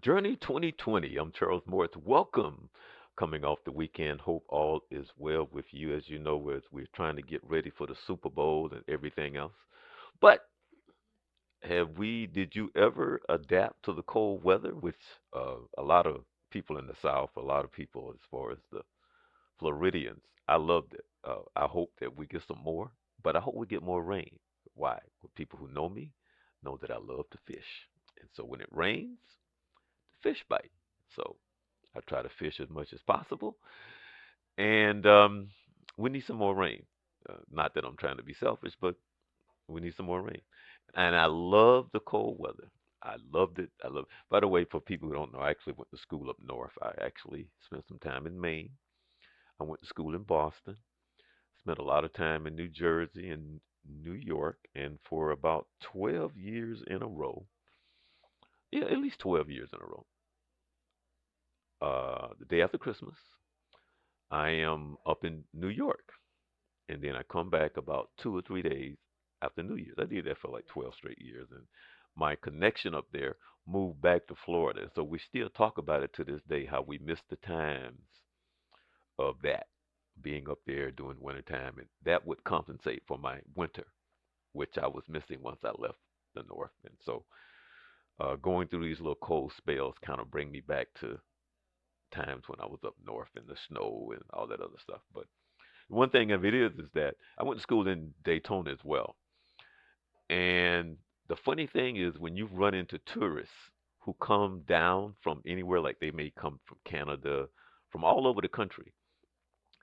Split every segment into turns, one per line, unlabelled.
Journey 2020. I'm Charles Morris. Welcome. Coming off the weekend. Hope all is well with you. As you know, we're trying to get ready for the Super Bowl and everything else. But did you ever adapt to the cold weather? Which a lot of people in the South, a lot of people as far as the Floridians, I loved it. I hope that we get some more, but I hope we get more rain. Why? Well, people who know me know that I love to fish. And so when it rains, the fish bite. So I try to fish as much as possible, and we need some more rain. Not that I'm trying to be selfish, but we need some more rain. And I love the cold weather. I loved it. I love. By the way, for people who don't know, I actually went to school up north. I actually spent some time in Maine. I went to school in Boston. Spent a lot of time in New Jersey and New York, and for about 12 years in a row, yeah, at least 12 years in a row. The day after Christmas, I am up in New York, and then I come back about 2 or 3 days after New Year's. I did that for like 12 straight years, and my connection up there moved back to Florida. So we still talk about it to this day, how we missed the times of that, being up there during wintertime, and that would compensate for my winter, which I was missing once I left the north. And so going through these little cold spells kind of bring me back to times when I was up north in the snow and all that other stuff. But one thing of it is that I went to school in Daytona as well. And the funny thing is when you run into tourists who come down from anywhere, like they may come from Canada, from all over the country,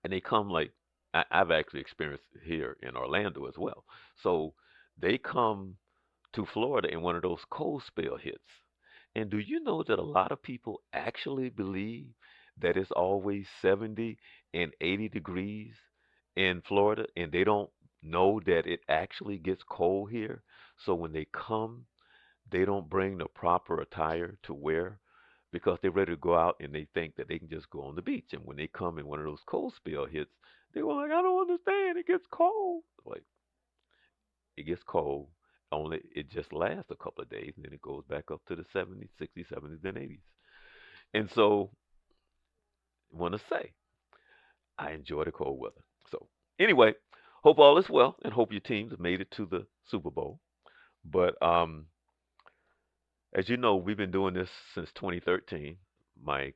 and they come like I've actually experienced it here in Orlando as well. So they come to Florida and one of those cold spell hits. And do you know that a lot of people actually believe that it's always 70 and 80 degrees in Florida and they don't know that it actually gets cold here? So when they come, they don't bring the proper attire to wear because they're ready to go out and they think that they can just go on the beach. And when they come and one of those cold spell hits, they were like, I don't understand. It gets cold. Like, it gets cold. Only it just lasts a couple of days and then it goes back up to the 70s, 60s, 70s, and 80s. And so, I want to say, I enjoy the cold weather. So, anyway, hope all is well and hope your teams have made it to the Super Bowl. But as you know, we've been doing this since 2013. My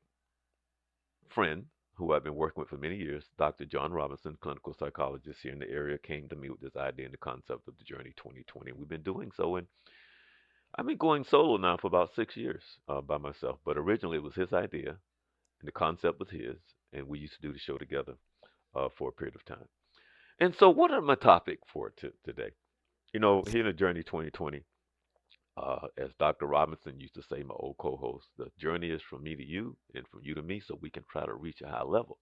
friend, who I've been working with for many years, Dr. John Robinson, clinical psychologist here in the area, came to me with this idea and the concept of the Journey 2020. We've been doing so, and I've been going solo now for about 6 years by myself. But originally, it was his idea, and the concept was his, and we used to do the show together for a period of time. And so, what are my topic for today? You know, here in the Journey 2020, as Dr. Robinson used to say, my old co-host, the journey is from me to you and from you to me, so we can try to reach a high level.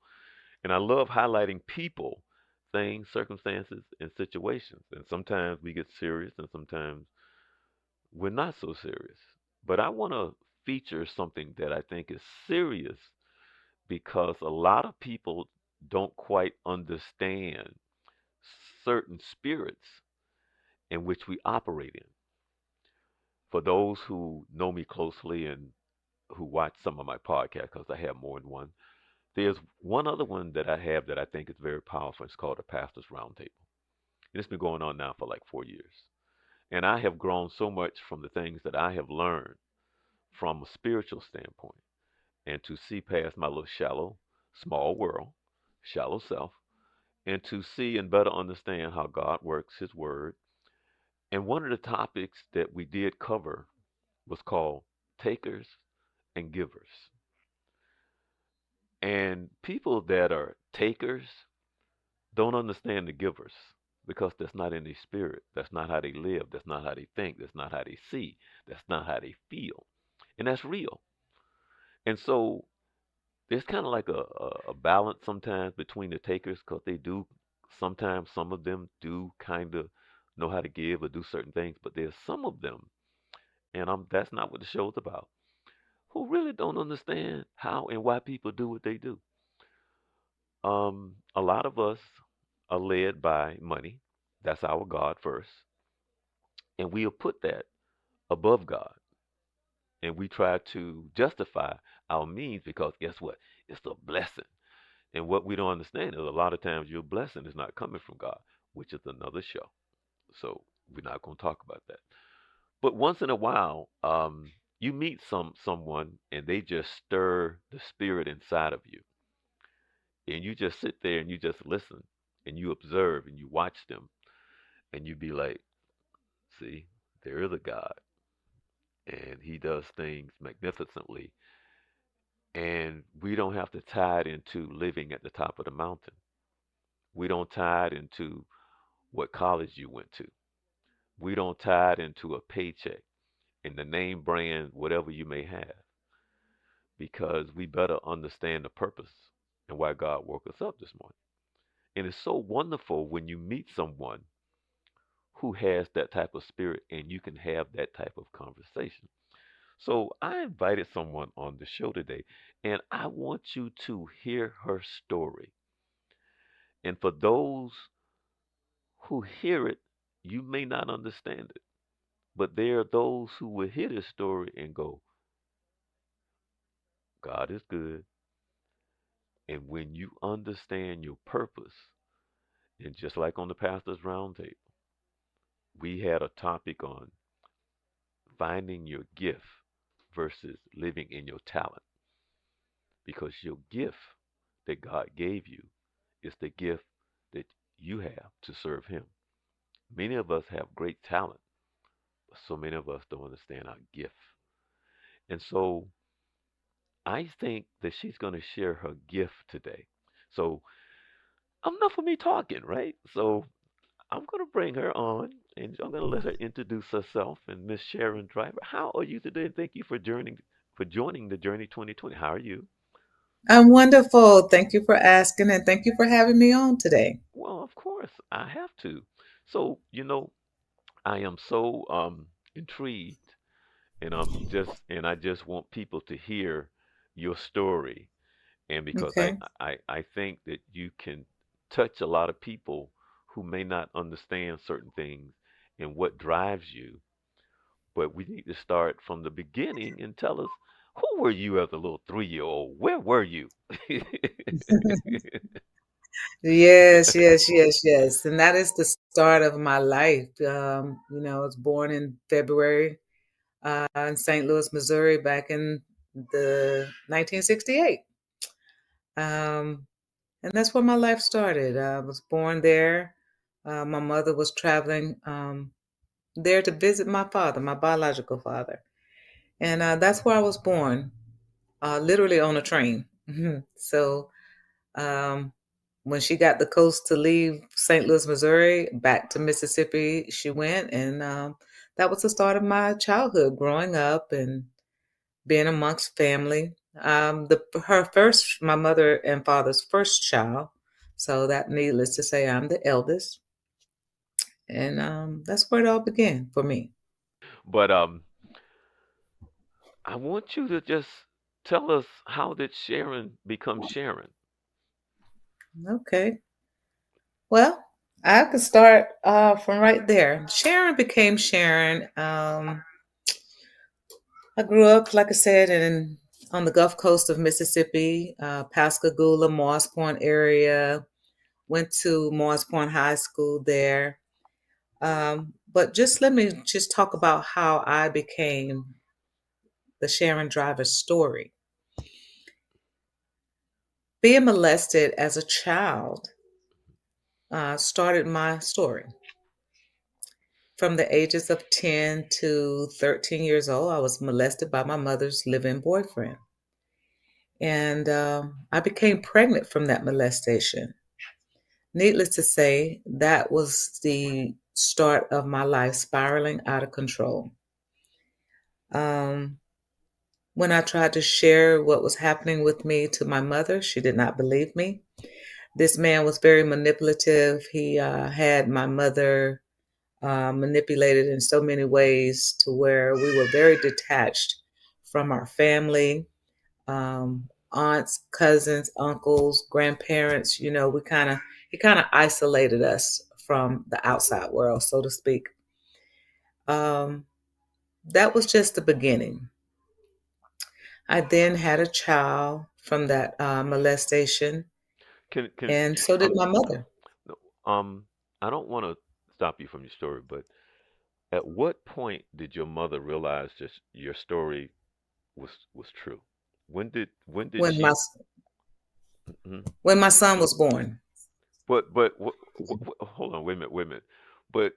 And I love highlighting people, things, circumstances, and situations. And sometimes we get serious, and sometimes we're not so serious. But I want to feature something that I think is serious because a lot of people don't quite understand certain spirits in which we operate in. For those who know me closely and who watch some of my podcasts, because I have more than one, there's one other one that I have that I think is very powerful. It's called the Pastor's Roundtable. And it's been going on now for like 4 years. And I have grown so much from the things that I have learned from a spiritual standpoint and to see past my little shallow, small world, shallow self, and to see and better understand how God works His Word. And one of the topics that we did cover was called Takers and Givers. And people that are takers don't understand the givers because that's not in their spirit. That's not how they live. That's not how they think. That's not how they see. That's not how they feel. And that's real. And so there's kind of like a balance sometimes between the takers because they do sometimes some of them do kind of know how to give or do certain things, but there's some of them, and that's not what the show's about, who really don't understand how and why people do what they do. A lot of us are led by money. That's our God first, and we'll put that above God. And we try to justify our means because guess what? It's a blessing. And what we don't understand is a lot of times your blessing is not coming from God, which is another show. So we're not going to talk about that. But once in a while, you meet someone and they just stir the spirit inside of you, and you just sit there and you just listen and you observe and you watch them and you be like, see, there is a God and He does things magnificently, and we don't have to tie it into living at the top of the mountain. We don't tie it into what college you went to. We don't tie it into a paycheck and the name brand, whatever you may have, because we better understand the purpose and why God woke us up this morning. And it's so wonderful when you meet someone who has that type of spirit and you can have that type of conversation. So I invited someone on the show today, and I want you to hear her story. And for those who hear it, you may not understand it, but there are those who will hear this story and go, God is good. And when you understand your purpose, and just like on the pastor's roundtable, we had a topic on finding your gift versus living in your talent. Because your gift that God gave you is the gift that you have to serve Him. Many of us have great talent, but so many of us don't understand our gift. And so I think that she's going to share her gift today. So enough of me talking, right? So I'm going to bring her on and I'm going to let her introduce herself. And Miss Sharon Driver, how are you today? Thank you for joining the Journey 2020. How are you?
I'm wonderful. Thank you for asking and thank you for having me on today.
Well, of course, I have to. So, I am so intrigued and I just want people to hear your story, and because I,
Okay.
I I think that you can touch a lot of people who may not understand certain things and what drives you, but we need to start from the beginning and tell us, who were you as a little 3-year old? Where were you?
Yes, yes, yes, yes. And that is the start of my life. I was born in February in St. Louis, Missouri, back in the 1968. Um, and that's where my life started. I was born there. My mother was traveling there to visit my father, my biological father. And that's where I was born, literally on a train. So um, when she got the coast to leave St. Louis, Missouri, back to Mississippi, she went. And that was the start of my childhood, growing up and being amongst family. My mother and father's first child. So that, needless to say, I'm the eldest. And that's where it all began for me.
But I want you to just tell us, how did Sharon become Sharon?
Okay. Well, I could start from right there. Sharon became Sharon. I grew up, like I said, on the Gulf Coast of Mississippi, Pascagoula, Moss Point area. Went to Moss Point High School there. But just let me just talk about how I became the Sharon Driver story. Being molested as a child started my story. From the ages of 10 to 13 years old, I was molested by my mother's living boyfriend. And I became pregnant from that molestation. Needless to say, that was the start of my life spiraling out of control. Um, when I tried to share what was happening with me to my mother, she did not believe me. This man was very manipulative. He had my mother manipulated in so many ways to where we were very detached from our family, aunts, cousins, uncles, grandparents. He kind of isolated us from the outside world, so to speak. Um, that was just the beginning. I then had a child from that molestation,
Can
and so did
um
my mother.
no, I don't want to stop you from your story, but at what point did your mother realize just your story was true? When did
when my
she? Mhm.
when my son was born.
But hold on, wait a minute. But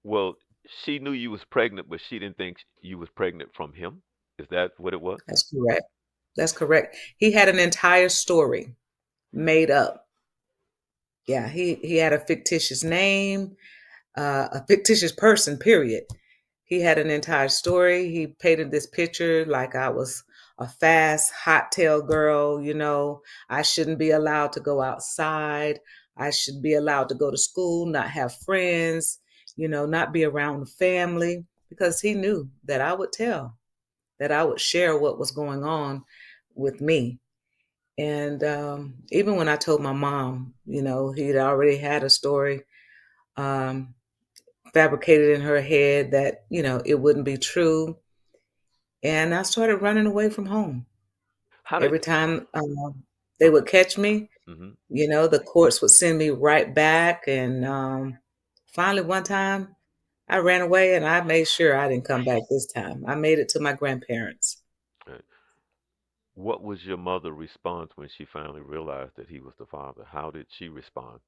well, she knew you was pregnant, but she didn't think you was pregnant from him. Is that what it was?
That's correct. That's correct. He had an entire story made up. Yeah, he had a fictitious name, a fictitious person, period. He had an entire story. He painted this picture like I was a fast, hot tail girl, I shouldn't be allowed to go outside. I should be allowed to go to school, not have friends, not be around the family, because he knew that I would tell, that I would share what was going on with me. And even when I told my mom, he'd already had a story um, fabricated in her head that, it wouldn't be true. And I started running away from home.
How did?
Every time they would catch me,
Hmm.
the courts would send me right back. And finally, one time, I ran away and I made sure I didn't come back this time. I made it to my grandparents.
What was your mother' response when she finally realized that he was the father? How did she respond?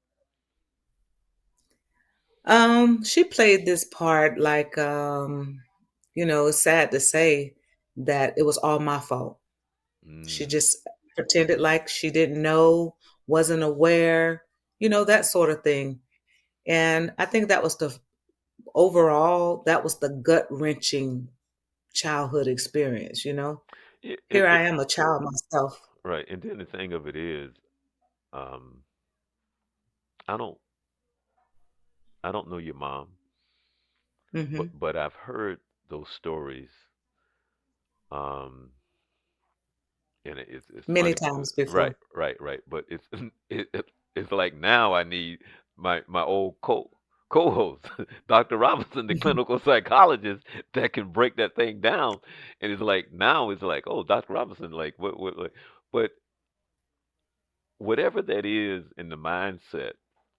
She played this part like, it's sad to say that it was all my fault. She
Mm.
just pretended like she didn't know, wasn't aware, that sort of thing. And I think that was that was the gut wrenching childhood experience.
It,
Here
it,
I
it,
am, a child myself.
right. And then the thing of it is, um, I don't, I don't know your mom, but
Hmm.
I've heard those stories. Um, and it's
Many
funny,
times
right,
before.
right. But it's like now I need my old co-host, Dr. Robinson, the clinical psychologist, that can break that thing down. And it's like now it's like, oh, Dr. Robinson, like what like, but whatever that is in the mindset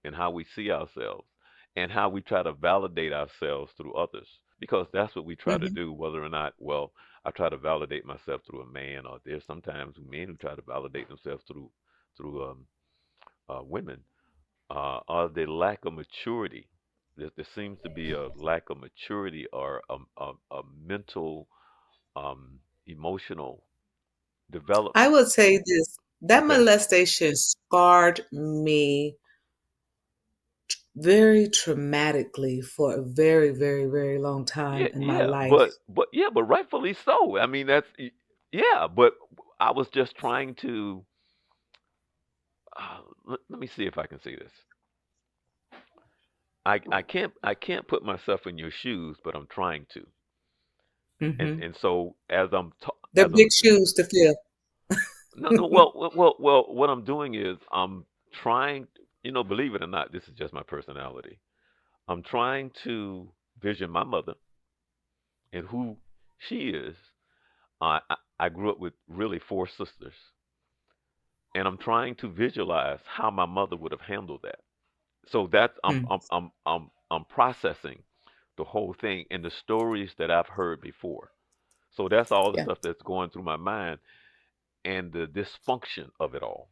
and how we see ourselves and how we try to validate ourselves through others, because that's what we try to
Hmm.
do, whether or not, well, I try to validate myself through a man, or there's sometimes men who try to validate themselves through women, or the lack of maturity. There seems to be a lack of maturity or a mental, emotional
I
development.
would say this, that
Okay.
molestation scarred me very traumatically for a very, very, very long
Yeah,
time in my
yeah,
life.
but rightfully so. I mean, yeah, but I was just trying to. Let me see if I can see this. I can't put myself in your shoes, but I'm trying to.
Hmm.
And so as
They're big shoes to fill.
no, no, well, what I'm doing is I'm trying. Believe it or not, this is just my personality. I'm trying to vision my mother and who she is. I grew up with really four sisters, and I'm trying to visualize how my mother would have handled that. So that's
Mm,
I'm processing the whole thing and the stories that I've heard before. So that's all the
yeah.
stuff that's going through my mind and the dysfunction of it all.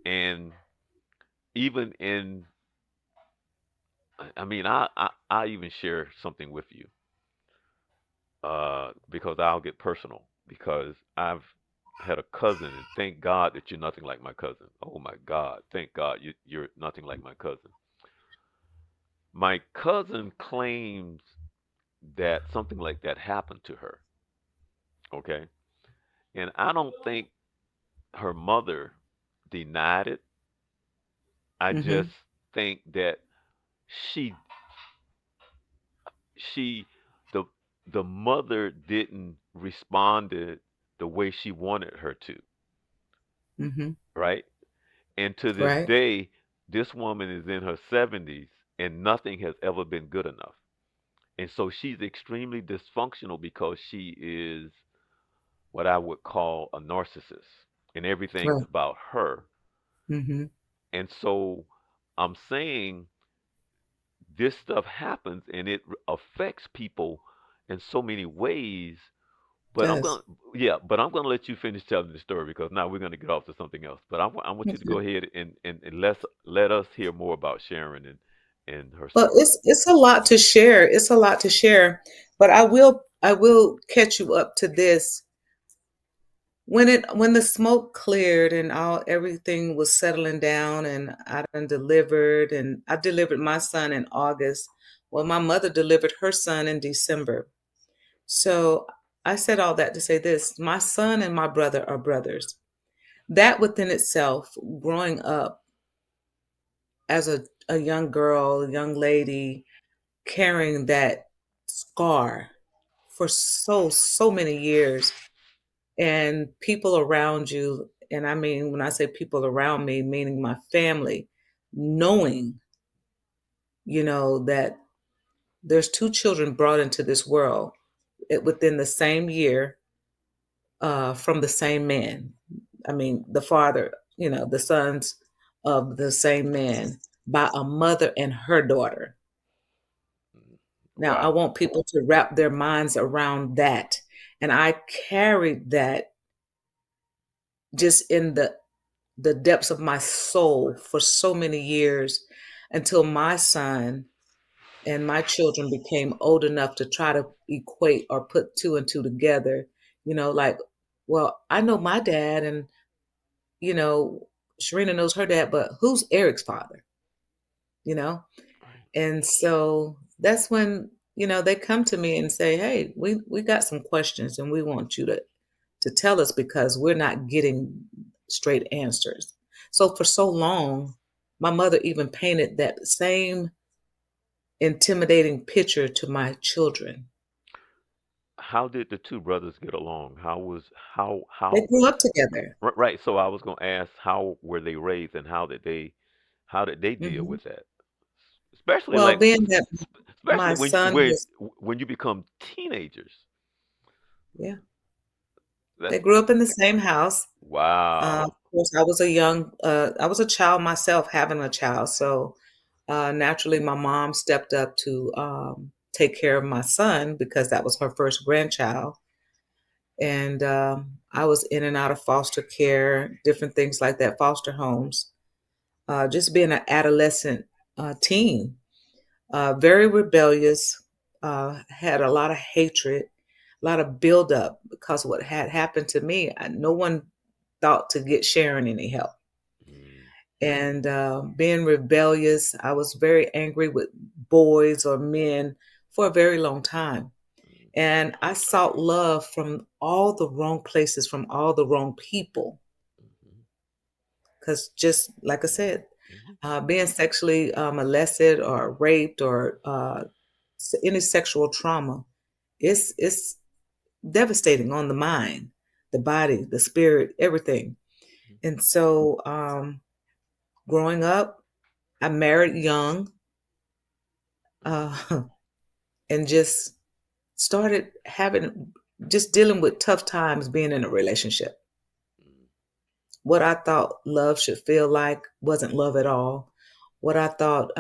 And even in, I mean, I even share something with you, because I'll get personal because I've had a cousin, and thank God that you're nothing like my cousin. Oh my God, thank God you're nothing like my cousin. My cousin claims that something like that happened to her. Okay. And I don't think her mother denied it. I just
Hmm.
think that she she the the mother didn't respond the way she wanted her to,
Hmm.
right? And to this
Right.
day, this woman is in her 70s and nothing has ever been good enough. And so she's extremely dysfunctional because she is what I would call a narcissist, and everything's
Right.
about her.
Mm-hmm.
And so I'm saying this stuff happens and it affects people in so many ways. But I'm
Does.
gonna, yeah, but I'm gonna let you finish telling the story because now we're gonna get off to something else. But I want you to go
Okay.
ahead and let us hear more about Sharon and her
Well,
story.
it's a lot to share. It's a lot to share, but I will catch you up to this. When the smoke cleared and all everything was settling down and I done delivered and I delivered my son in August. Well, my mother delivered her son in December. So I said all that to say this. My son and my brother are brothers. That within itself, growing up as a young girl, young lady, carrying that scar for so many years, and people around you, and I mean when I say people around me, meaning my family, knowing, that there's two children brought into this world within the same year, from the same man. I mean, the father, the sons of the same man, by a mother and her daughter.
Mm.
Now, I
Wow.
want people to wrap their minds around that. And I carried that just in the depths of my soul for so many years until my son and my children became old enough to try to equate or put two and two together. Like, well, I know my dad, and you know, Sharina knows her dad, but who's Eric's father? You know?
Right.
And so that's when, they come to me and say, "Hey, we got some questions and we want you to tell us because we're not getting straight answers." So for so long, my mother even painted that same intimidating picture to my children.
How did the two brothers get along? How was
They
how
grew up together.
right? So I was gonna ask how were they raised and how did they deal
Hmm.
with that? Especially
Well,
like
being that
especially
my
when
son was,
when you become teenagers.
yeah, they
That's
grew up in the same house. Of
wow.
course, I was a child myself, having a child. So naturally, my mom stepped up to take care of my son because that was her first grandchild. And I was in and out of foster care, different things like that, foster homes. Just being an adolescent teen, very rebellious, had a lot of hatred, a lot of buildup because of what had happened to me. No one thought to get Sharon any help.
Mm,
And being rebellious, I was very angry with boys or men for a very long time.
mm,
And I sought love from all the wrong places, from all the wrong people.
mhm,
Because just like I said,
mhm,
being sexually molested or raped or any sexual trauma, it's devastating on the mind, the body, the spirit, everything.
mhm,
And so, growing up, I married young, uh, and just started having just dealing with tough times being in a relationship.
mm,
What I thought love should feel like wasn't love at all. What I thought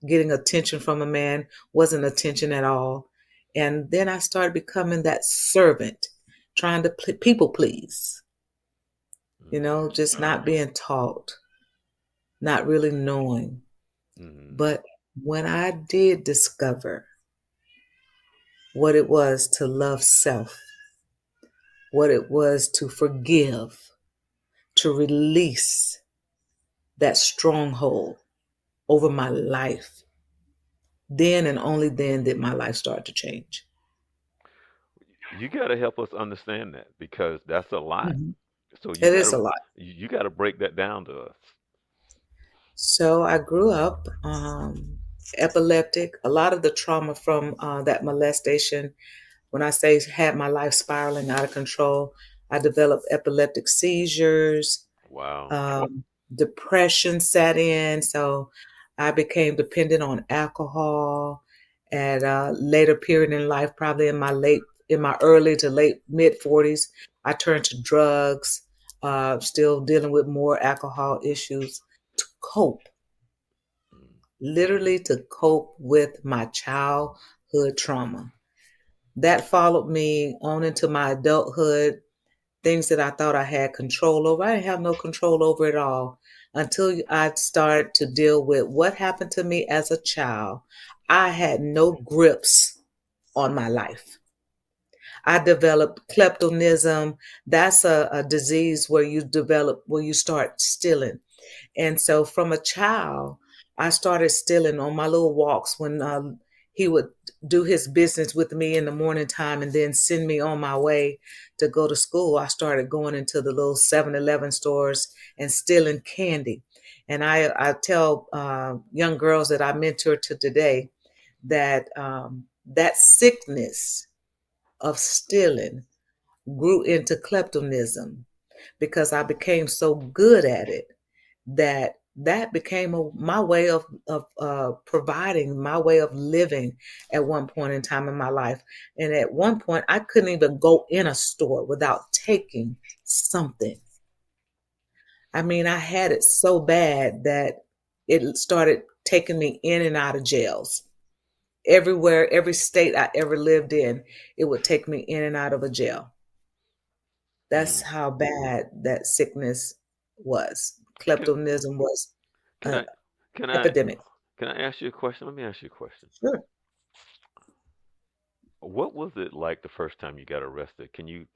getting attention from a man wasn't attention at all. And then I started becoming that servant, trying to people please,
mm,
just not being taught, not really knowing.
mhm,
But when I did discover what it was to love self, what it was to forgive, to release that stronghold over my life, then and only then did my life start to change.
you got to help us understand that because that's a lot.
Mhm.
So
It is a lot.
you got to break that down to us.
So I grew up epileptic. A lot of the trauma from that molestation, when I say had my life spiraling out of control, I developed epileptic seizures.
Wow.
Depression set in, so I became dependent on alcohol at a later period in life, probably in my early to late mid 40s. I turned to drugs, still dealing with more alcohol issues to cope,
Mm.
literally to cope with my childhood trauma. That followed me on into my adulthood, things that I thought I had control over. I didn't have no control over it all until I started to deal with what happened to me as a child. I had no grips on my life. I developed kleptonism. That's a disease where where you start stealing. And so from a child, I started stealing on my little walks when he would do his business with me in the morning time and then send me on my way to go to school. I started going into the little 7-Eleven stores and stealing candy. And I tell young girls that I mentor to today that that sickness of stealing grew into kleptonism because I became so good at it that became my way of providing, my way of living at one point in time in my life. And at one point, I couldn't even go in a store without taking something. I mean, I had it so bad that it started taking me in and out of jails. Everywhere, every state I ever lived in, it would take me in and out of a jail. That's
Mm.
how bad that sickness was.
Can
Kleptonism was
can
an
I can I
epidemic.
can I ask you a question? Let me ask you a question.
Sure,
What was it like the first time you got arrested? Can you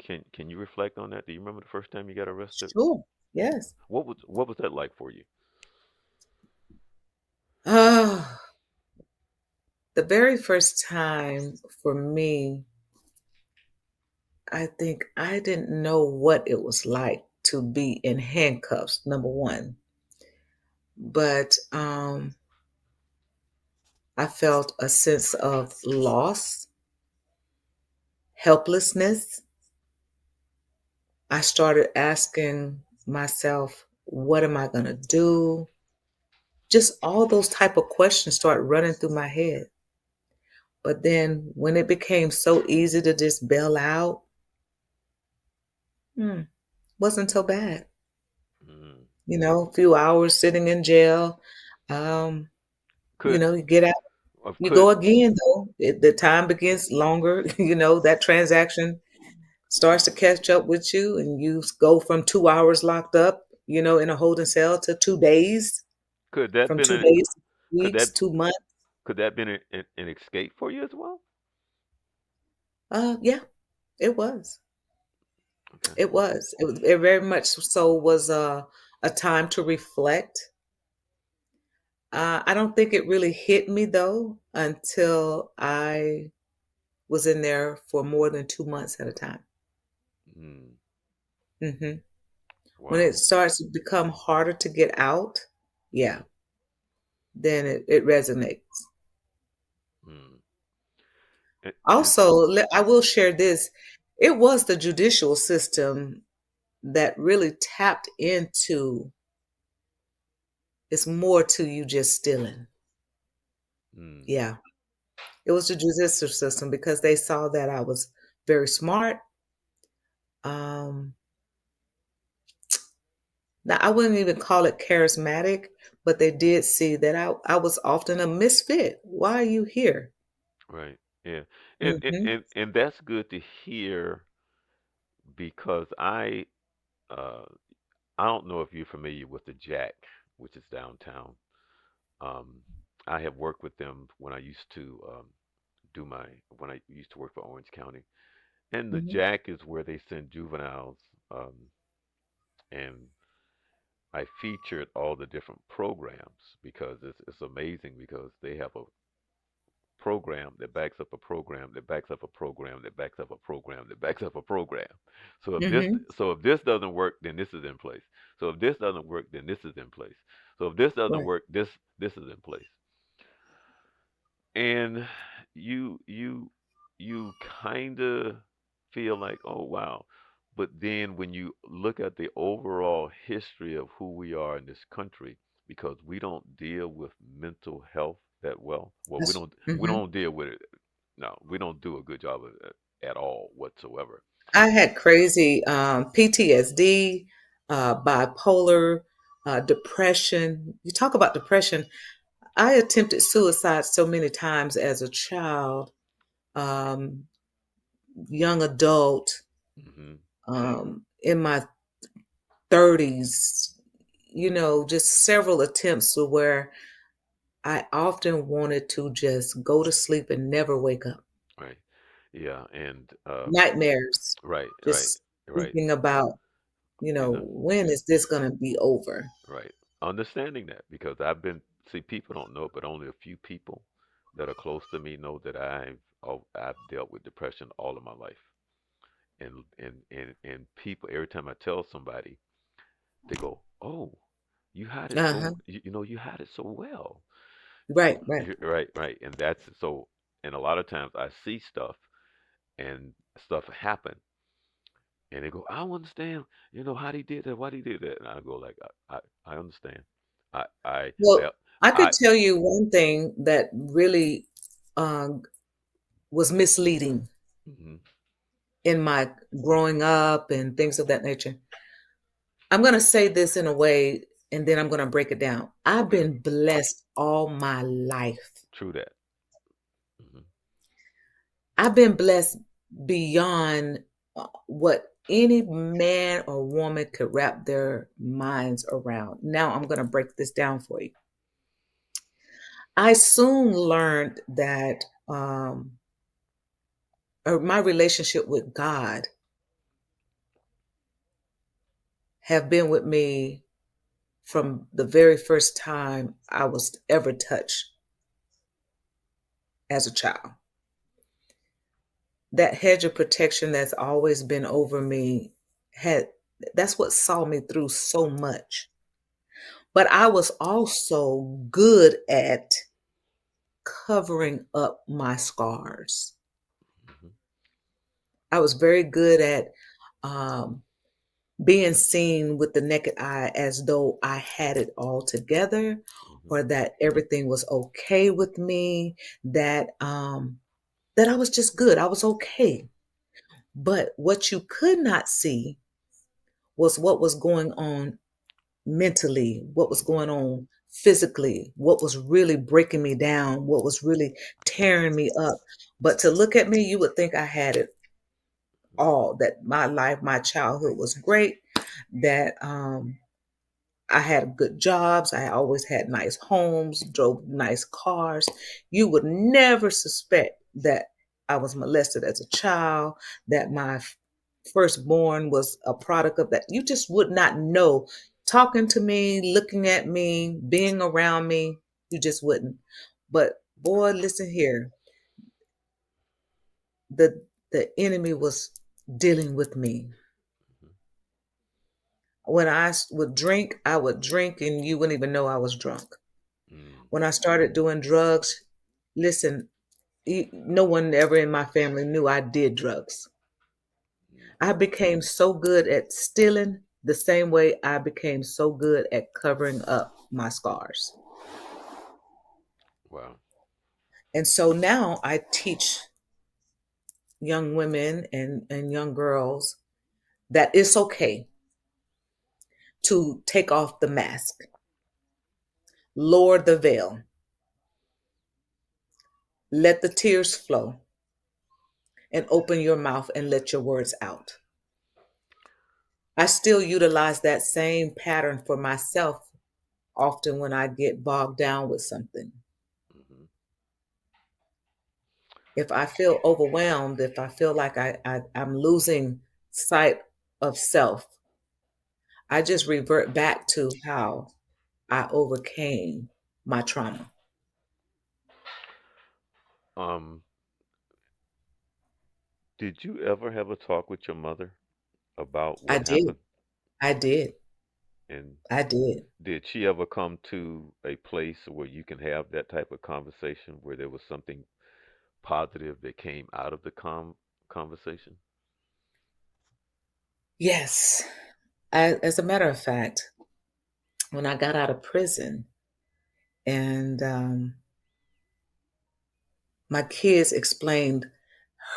reflect on that? Do you remember the first time you got arrested?
sure, yes.
What was that like for you?
Ah, the very first time for me, I think I didn't know what it was like to be in handcuffs, number one. But I felt a sense of loss, helplessness. I started asking myself, what am I going to do? Just all those type of questions start running through my head. But then when it became so easy to just bail out, hmm, wasn't so bad.
Mm.
A few hours sitting in jail. Um,
Could
you get out,
of
you go
could
again though. The time begins longer, that transaction starts to catch up with you and you go from 2 hours locked up, in a holding cell to 2 days,
could that
from
been
two
a
days to
could
weeks,
that
2 months.
could that been an escape for you as well?
Yeah, it was.
Okay.
It was. It very much so was a time to reflect. I don't think it really hit me though until I was in there for more than 2 months at a time.
Mm.
hmm When it
Wow.
starts to become harder to get out, yeah, then it resonates.
Mm. And
Also, I will share this. It was the judicial system that really tapped into it's more to you just stealing.
mm.
Yeah. It was the judicial system because they saw that I was very smart. Um, Now I wouldn't even call it charismatic, but they did see that I was often a misfit. Why are you here?
Right. Yeah.
hmm
And that's good to hear because uh I don't know if you're familiar with the Jack, which is downtown. Um, I have worked with them when I used to do my when I used to work for Orange County, and the
hmm
Jack is where they send juveniles. Um, and I featured all the different programs because it's amazing because they have a program that backs up a program that backs up a program that backs up a program that backs up a program.
hmm
So if this doesn't work, then this is in place. So if this doesn't work, then this is in place. So if this doesn't
Right.
work, this is in place. And you you kind of feel like, oh wow. But then when you look at the overall history of who we are in this country, because we don't deal with mental health that well. Well, we
That's
don't we
hmm
don't deal with it. No, we don't do a good job of it at all whatsoever.
I had crazy PTSD, bipolar, depression. You talk about depression. I attempted suicide so many times as a child, um, young adult,
Hmm.
in my 30s, just several attempts to where I often wanted to just go to sleep and never wake up.
Right. Yeah. And
Nightmares,
right, right,
just
right.
thinking about,
You know,
when is this going to be over?
right. Understanding that because I've been see people don't know, but only a few people that are close to me know that I've dealt with depression all of my life. And people every time I tell somebody, they go, "Oh, you had it
Uh-huh.
so you had it so well."
Right, right.
Right, right. And that's so. And a lot of times I see stuff and stuff happen, and they go, "I don't understand. How he did that, why he did that." And I go like, I understand. I I I
Well, I could
I
tell you one thing that really um, was misleading
mhm,
in my growing up and things of that nature. I'm going to say this in a way, and then I'm going to break it down. I've
okay,
been blessed all my life.
true that. Hmm.
I've been blessed beyond what any man or woman could wrap their minds around. Now I'm going to break this down for you. I soon learned that my relationship with God have been with me from the very first time I was ever touched as a child. That hedge of protection that's always been over me had that's what saw me through so much. But I was also good at covering up my scars.
Hmm.
I was very good at um, being seen with the naked eye as though I had it all together,
Hmm.
or that everything was okay with me, that I was just good. I was okay. But what you could not see was what was going on mentally, what was
Hmm.
going on physically, what was really breaking me down, what was really tearing me up. But to look at me, you would think I had it all, that my life, my childhood was great, that I had good jobs, I always had nice homes, drove nice cars. You would never suspect that I was molested as a child, that my firstborn was a product of that. You just would not know. Talking to me, looking at me, being around me, you just wouldn't. But boy, listen here. The enemy was dealing with me. When would drink, I would drink and you wouldn't even know I was drunk.
Hmm.
When I started doing drugs, listen, no one ever in my family knew I did drugs.
Hmm.
I became so good at stealing the same way I became so good at covering up my scars.
Wow.
And so now I teach young women and young girls that it's okay to take off the mask, lower the veil, let the tears flow, and open your mouth and let your words out. I still utilize that same pattern for myself often when I get bogged down with something.
Hmm.
If I feel overwhelmed, if I feel like I'm losing sight of self, I just revert back to how I overcame my trauma.
Um, did you ever have a talk with your mother about
I
what
did.
happened?
I did.
And
I did.
did she ever come to a place where you can have that type of conversation where there was something positive that came out of the conversation?
Yes. As a matter of fact, when I got out of prison and my kids explained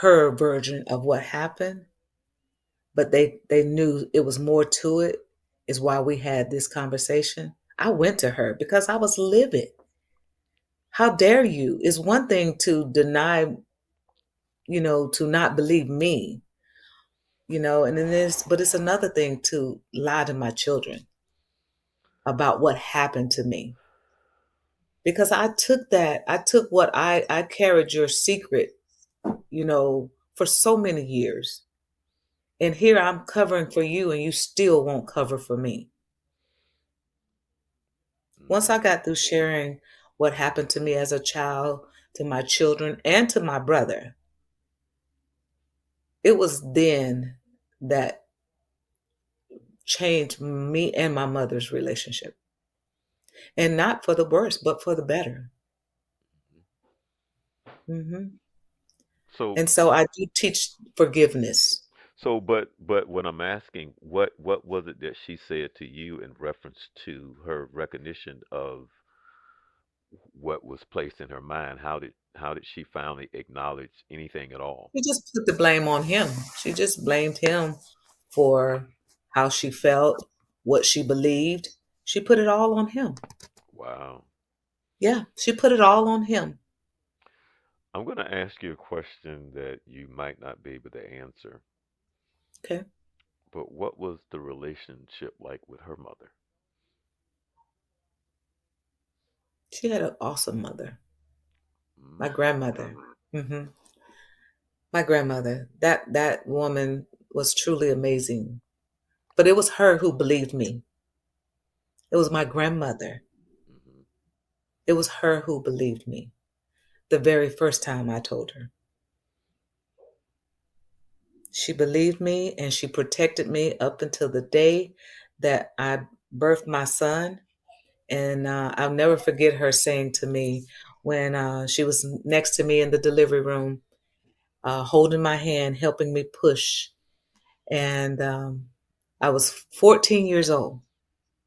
her version of what happened, but they knew it was more to it, is why we had this conversation. I went to her because I was livid. How dare you? It's one thing to deny, to not believe me, and then but it's another thing to lie to my children about what happened to me. Because I took what I carried your secret, for so many years. And here I'm covering for you and you still won't cover for me. Once
Mm,
I got through sharing what happened to me as a child, to my children, and to my brother, it was then that changed me and my mother's relationship. And not for the worse, but for the better. hmm
so
And so I do teach forgiveness.
but what I'm asking, what was it that she said to you in reference to her recognition of what was placed in her mind? How did she finally acknowledge anything at all?
She just put the blame on him. She just blamed him for how she felt, what she believed. She put it all on him.
Wow.
Yeah, she put it all on him.
I'm going to ask you a question that you might not be able to answer,
Okay.
but what was the relationship like with her mother?
She had an awesome mother,
Mm,
my grandmother. My grandmother. That woman was truly amazing. But it was her who believed me. It was my grandmother.
mm-hmm,
It was her who believed me the very first time I told her. She believed me and she protected me up until the day that I birthed my son. And I'll never forget her saying to me when she was next to me in the delivery room, holding my hand, helping me push. And I was 14 years old.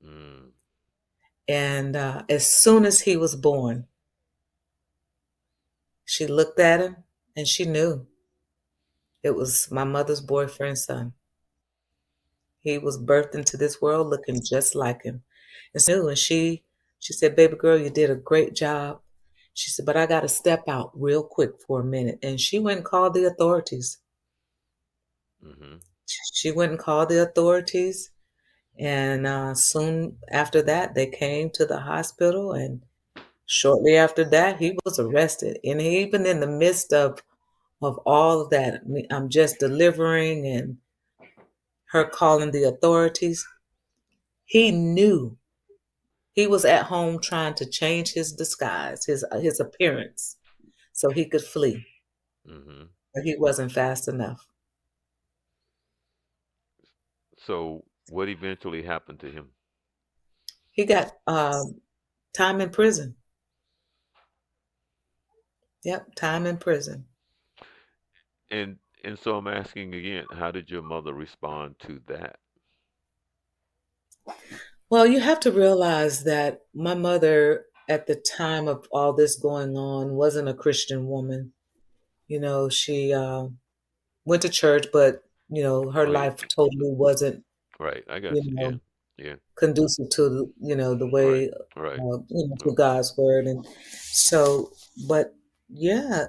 mm,
And as soon as he was born, she looked at him and she knew it was my mother's boyfriend's son. He was birthed into this world looking just like him. And so knew, and she said, "Baby girl, you did a great job." She said, "But I got to step out real quick for a minute." And she went and called the authorities.
mm-hmm,
She went and called the authorities. And soon after that, they came to the hospital. And shortly after that, he was arrested. And even in the midst of all of that, I'm just delivering and her calling the authorities. He knew he was at home trying to change his disguise, his appearance, so he could flee,
mm-hmm.
but he wasn't fast enough.
So what eventually happened to him?
He got time in prison. Yep, time in prison.
And so I'm asking again, how did your mother respond to that?
Well, you have to realize that my mother, at the time of all this going on, wasn't a Christian woman. She went to church, but her
Oh yeah,
life totally wasn't,
right. I got
you
you.
know,
Yeah, yeah.
conducive to the
Right,
way,
right.
to
Oh,
God's word. And so, but yeah,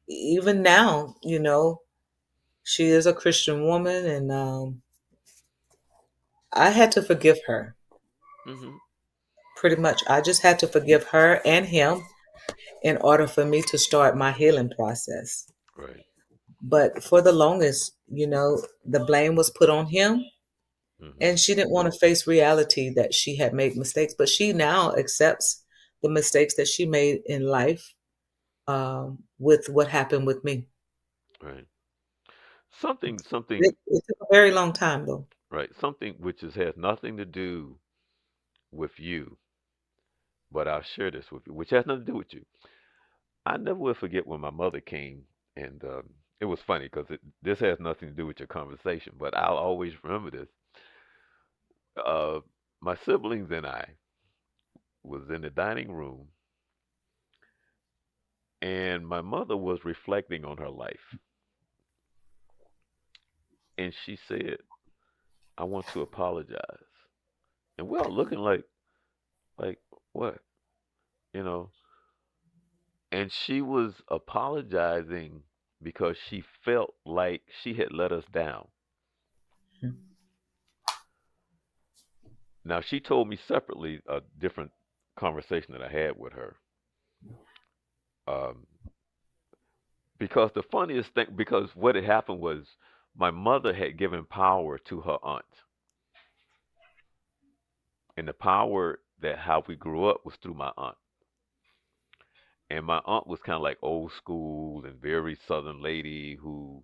even now, she is a Christian woman, and I had to forgive her.
mm-hmm.
Pretty much, I just had to forgive her and him in order for me to start my healing process.
Right.
But for the longest, the blame was put on him.
Mm-hmm.
And she didn't want to face reality that she had made mistakes, but she now accepts the mistakes that she made in life, with what happened with me.
Right. Something,
It took a very long time, though.
right. Something which has nothing to do with you, but I'll share this with you, which has nothing to do with you. I never will forget when my mother came, and it was funny because this has nothing to do with your conversation, but I'll always remember this. Uh, my siblings and I was in the dining room, and my mother was reflecting on her life, and she said, "I want to apologize." And we're all looking like what, you know? And she was apologizing because she felt like she had let us down. Now she told me separately a different conversation that I had with her. Um, because the funniest thing, because what had happened was my mother had given power to her aunt, and the power that how we grew up was through my aunt. And my aunt was kind of like old school and very southern lady who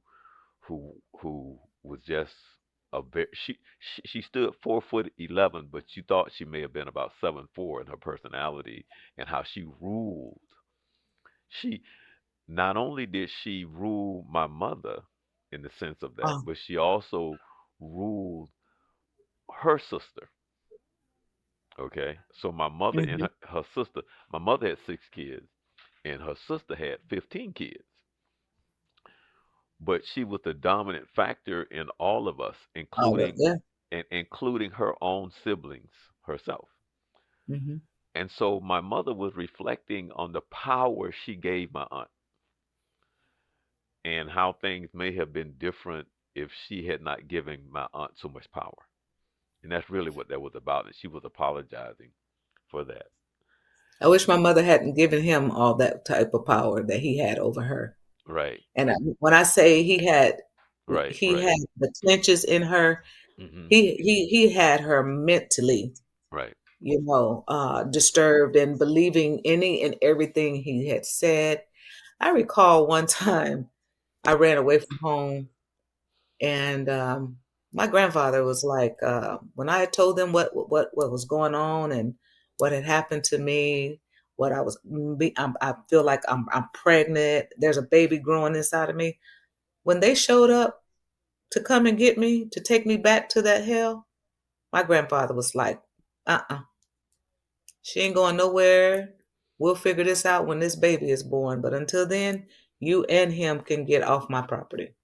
was just a very she stood 4'11", but you thought she may have been about 7'4" in her personality and how she ruled. She not only did she rule my mother in the sense of that,
Oh,
but she also ruled her sister. Okay, so my mother and
hmm.
her sister, my mother had 6 kids, and her sister had 15 kids. But she was the dominant factor in all of us,
Oh, yeah.
including her own siblings herself.
Hmm.
And so my mother was reflecting on the power she gave my aunt and how things may have been different if she had not given my aunt so much power. And that's really what that was about. And she was apologizing for that.
I wish my mother hadn't given him all that type of power that he had over her.
Right,
And when I say
right,
he
right.
had the clinches in her.
Hmm.
He had her mentally,
Right.
disturbed and believing any and everything he had said. I recall one time I ran away from home, and my grandfather was like, when I had told them what was going on and what had happened to me, what I was, I feel like I'm pregnant. There's a baby growing inside of me. When they showed up to come and get me to take me back to that hell, my grandfather was like, she ain't going nowhere. We'll figure this out when this baby is born. But until then, you and him can get off my property.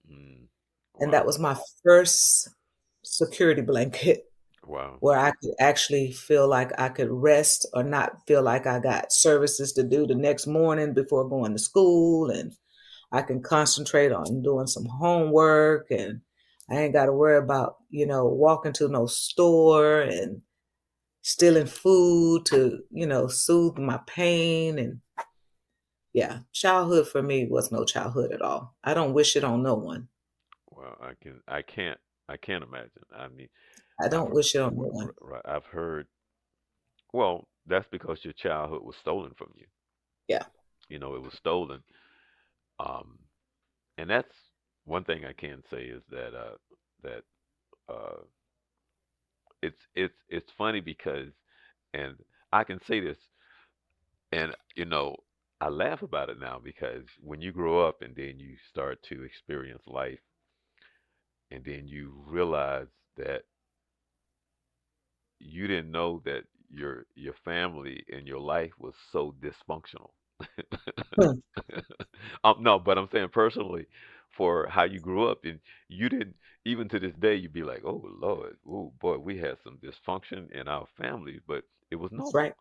Mm.
And that
Wow.
was my first security blanket
Wow.
where I could actually feel like I could rest or not feel like I got services to do the next morning before going to school. And I can concentrate on doing some homework, and I ain't got to worry about, walking to no store and stealing food to, soothe my pain. And yeah, childhood for me was no childhood at all. I don't wish it on no one.
Well, I can't imagine. I mean,
I
I've
don't wish it on no one.
I've heard. Well, that's because your childhood was stolen from you.
Yeah.
It was stolen. Um, and that's one thing I can say is that uh, it's funny because, and I can say this, and I laugh about it now because when you grow up and then you start to experience life, and then you realize that you didn't know that your family and your life was so dysfunctional.
Hmm.
No, but I'm saying personally, for how you grew up, and you didn't even to this day, you'd be like, "Oh Lord, oh boy, we had some dysfunction in our family," but it was
That's
normal,
right.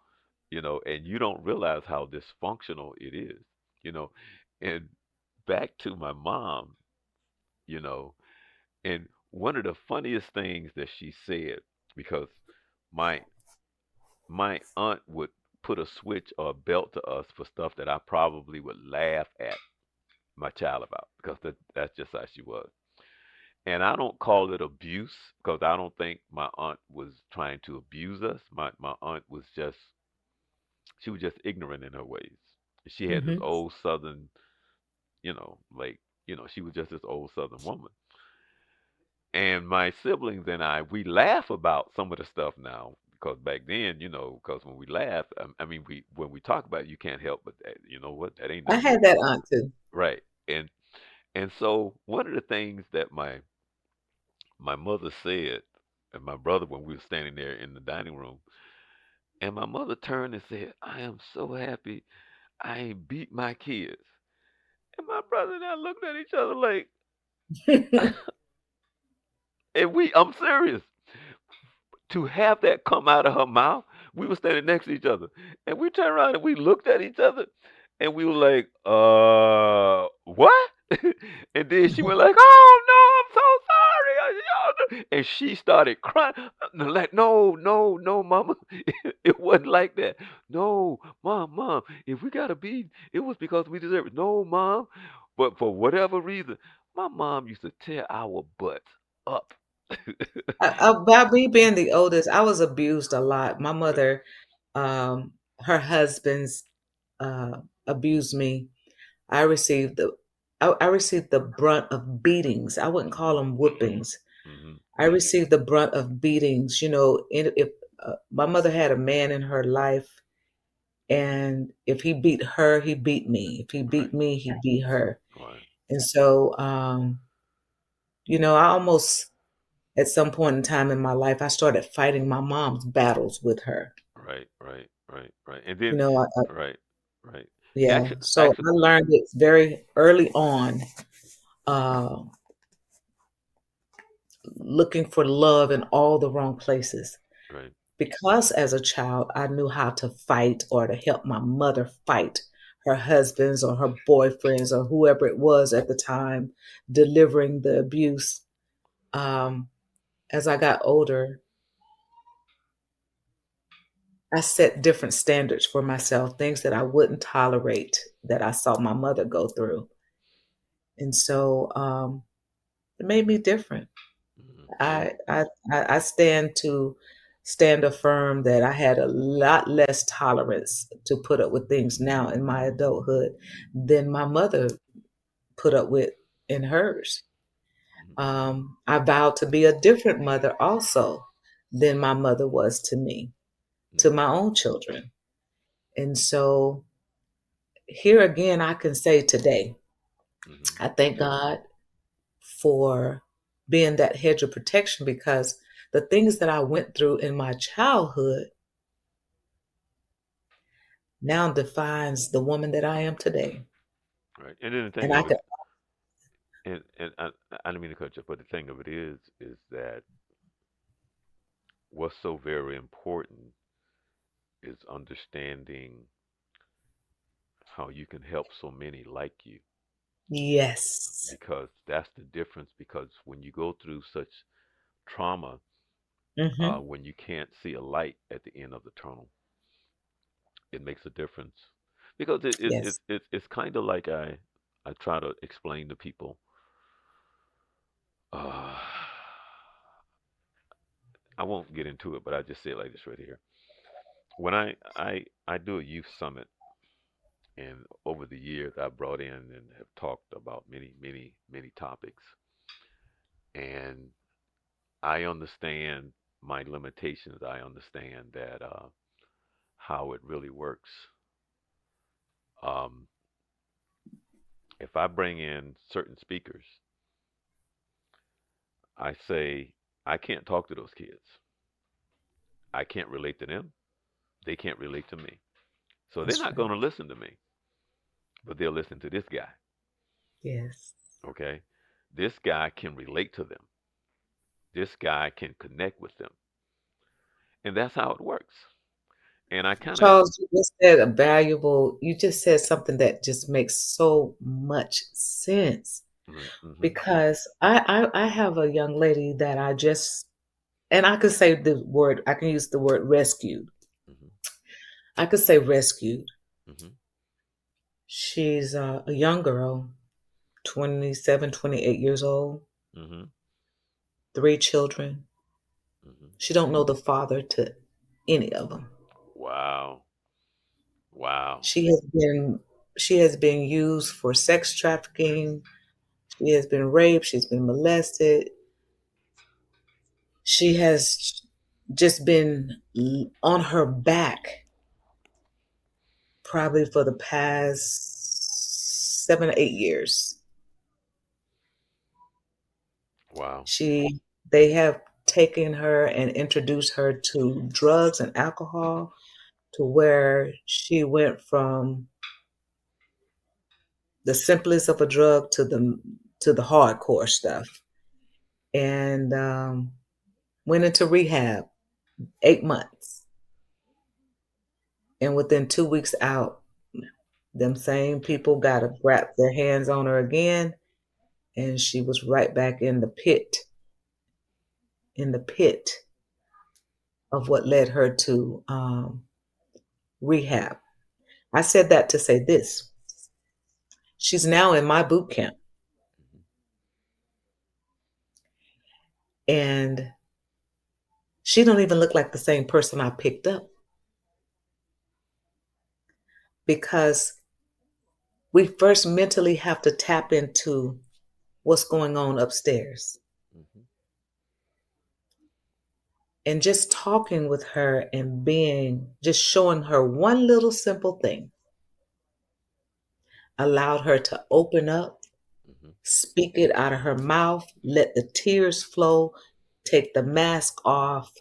and you don't realize how dysfunctional it is, you know. And back to my mom, you know, and one of the funniest things that she said, because my my aunt would put a switch or a belt to us for stuff that I probably would laugh at my child about because that's just how she was. And I don't call it abuse because I don't think my aunt was trying to abuse us. My aunt was just she was just ignorant in her ways. She had this
Hmm.
old southern, like she was just this old southern woman. And my siblings and we laugh about some of the stuff now because back then, because when we laugh, I mean, when we talk about it, you can't help but that. You know what? That ain't
I
nothing but
had that aunt too.
right. And so one of the things that my mother said, and my brother when we were standing there in the dining room, and my mother turned and said, "I am so happy I ain't beat my kids." And my brother and I looked at each other like, And I'm serious, to have that come out of her mouth, we were standing next to each other, and we turned around and we looked at each other, and we were like, what?" And then she went like, "Oh no, I'm so sorry," and she started crying. Like, "No, no, no, mama, it wasn't like that. No, mom, if we gotta be, it was because we deserve it. No, mom, but for whatever reason, my mom used to tear our butts up."
About me being the oldest, I was abused a lot. My
Right.
mother, her husbands, abused me. I received the I received the brunt of beatings. I wouldn't call
Mhm.
them whoopings.
Mhm.
I received the brunt of beatings. You know, if my mother had a man in her life, and if he beat her, he beat me. If he beat
Right.
me, he beat her.
Right.
And so, I almost at some point in time in my life, I started fighting my mom's battles with her.
Right. Right. Right. Right. And
You
then,
know,
right. Right.
yeah.
Actually,
So
actually,
I learned it very early on, uh, looking for love in all the wrong places.
right.
Because as a child, I knew how to fight or to help my mother fight her husbands or her boyfriends or whoever it was at the time delivering the abuse. Um, as I got older, I set different standards for myself, things that I wouldn't tolerate that I saw my mother go through. And so it made me different.
Mhm. And
I, I I stand affirm that I had a lot less tolerance to put up with things now in my adulthood than my mother put up with in hers.
mhm.
I vowed to be a different mother also than my mother was to me, to
Mhm.
my own children. And so here again, I can say today,
Mhm.
I thank God for being that hedge of protection because the things that I went through in my childhood now defines the woman that I am today.
Right. And then the thing
And I
of it,
could,
and I don't mean to cut you, but the thing of it is that what's so very important is understanding how you can help so many like you,
yes.
because that's the difference. Because when you go through such trauma,
Hmm.
when you can't see a light at the end of the tunnel, it makes a difference. Because
Yes.
it's kind of like I try to explain to people. Uh, I won't get into it, but I just say it like this right here. When I do a youth summit, and over the years I brought in and have talked about many topics, and I understand my limitations. I understand that how it really works. Um, if I bring in certain speakers, I say I can't talk to those kids. I can't relate to them. They can't relate to me. So they're
That's
not
right.
going to listen to me, but they'll listen to this guy.
Yes.
Okay? This guy can relate to them. This guy can connect with them. And that's how it works. And I kind of,
Charles, you just said you just said something that just makes so much sense
mm-hmm,
because I have a young lady that I just, and I could say I can use the word rescued.
mm-hmm,
I could say rescued.
mm-hmm,
She's a young girl, 27, 28 years old,
mm-hmm,
3 children.
mm-hmm.
She don't know the father to any of them.
Wow. Wow.
She has been she has been used for sex trafficking. She has been raped. She's been molested. She has just been on her back probably for the past 7 or 8 years.
Wow.
She They have taken her and introduced her to drugs and alcohol to where she went from the simplest of a drug to the hardcore stuff. and went into rehab 8 months. And within 2 weeks out, them same people got to wrap their hands on her again, and she was right back in the pit of what led her to rehab. I said that to say this: she's now in my boot camp,
Mhm.
and she don't even look like the same person I picked up, because we first mentally have to tap into what's going on upstairs.
Mhm.
And just talking with her and just showing her one little simple thing allowed her to open up,
Mhm.
speak it out of her mouth, let the tears flow, take the mask off,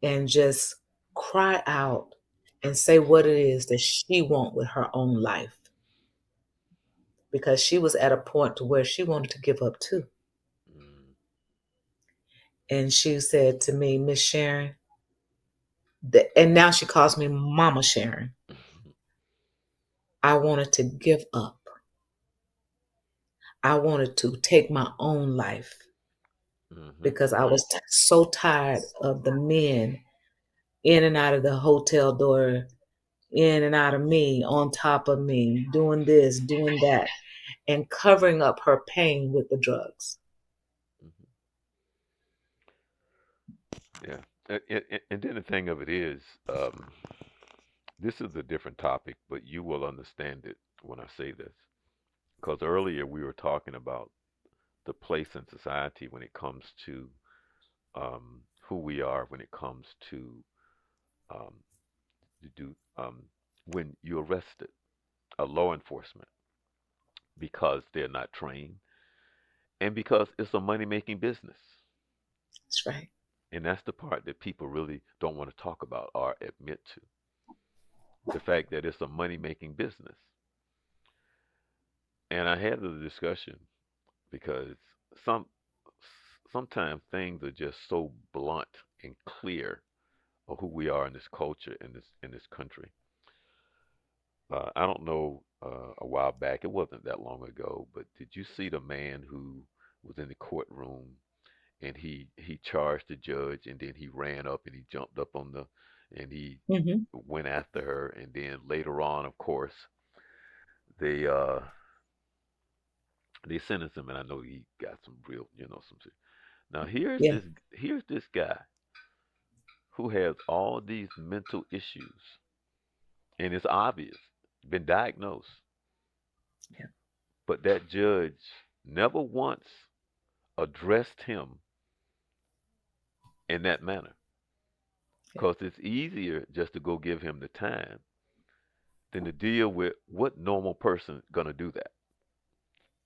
and just cry out and say what it is that she wants with her own life. Because she was at a point to where she wanted to give up too.
Mm.
And she said to me, Miss Sharon, and now she calls me Mama Sharon, I wanted to give up. I wanted to take my own life
Mhm.
because I was so tired of the men in and out of the hotel door, in and out of me, on top of me, doing this, doing that, and covering up her pain with the drugs.
Mhm. Yeah. And then the thing of it is, this is a different topic, but you will understand it when I say this. Because earlier we were talking about the place in society when it comes to who we are, when it comes to um, do when you're arrested, a law enforcement, because they're not trained and because it's a money making business.
That's right.
And that's the part that people really don't want to talk about or admit to. The fact that it's a money making business. And I had the discussion because some sometimes things are just so blunt and clear of who we are in this culture in this country. I don't know. A while back, it wasn't that long ago, but did you see the man who was in the courtroom and he charged the judge and then he ran up and he jumped up on the and he
Hmm.
went after her, and then later on, of course, they sentenced him, and I know he got some real, some. Now
Yeah,
here's this guy who has all these mental issues, and it's obvious, been diagnosed,
yeah,
but that judge never once addressed him in that manner,
yeah.
because it's easier just to go give him the time than to deal with what normal person gonna do that.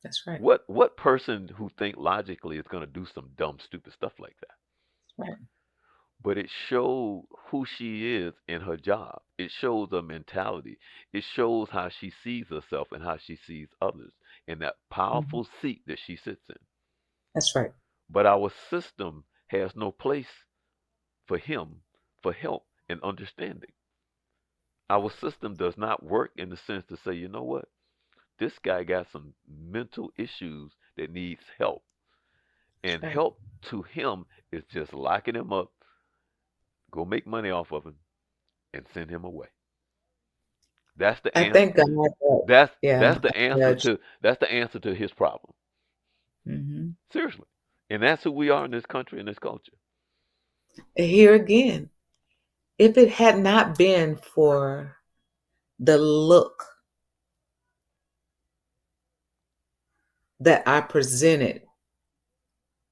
That's right.
What person who think logically is gonna do some dumb, stupid stuff like that?
Right.
But it showed who she is in her job. It shows her mentality. It shows how she sees herself and how she sees others in that
Hmm.
powerful seat that she sits in.
That's right.
But our system has no place for him for help and understanding. Our system does not work in the sense to say, you know what, this guy got some mental issues that needs help.
That's
And
right.
help to him is just locking him up, go make money off of him, and send him away. That's the
I
answer.
thank God that, yeah,
That's the answer
Judge.
to his problem.
Hmm.
Seriously. And that's who we are in this country and this culture.
Here again, if it had not been for the look that I presented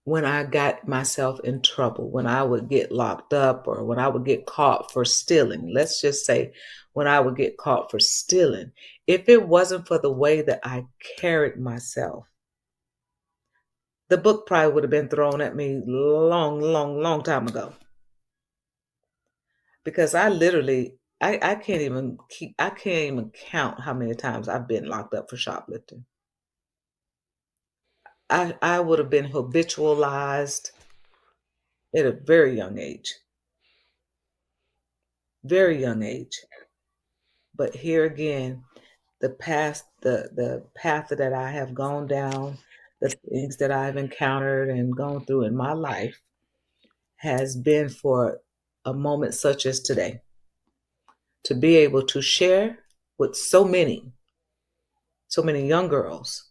when I got myself in trouble, when I would get locked up or when I would get caught for stealing. Let's just say when I would get caught for stealing. If it wasn't for the way that I carried myself, the book probably would have been thrown at me long, long, long time ago. Because I can't even I can't even count how many times I've been locked up for shoplifting. I would have been habitualized at a very young age, very
Mhm.
young age. But here again, the path that I have gone down, the things that I've encountered and gone through in my life has been for a moment such as today to be able to share with so many young girls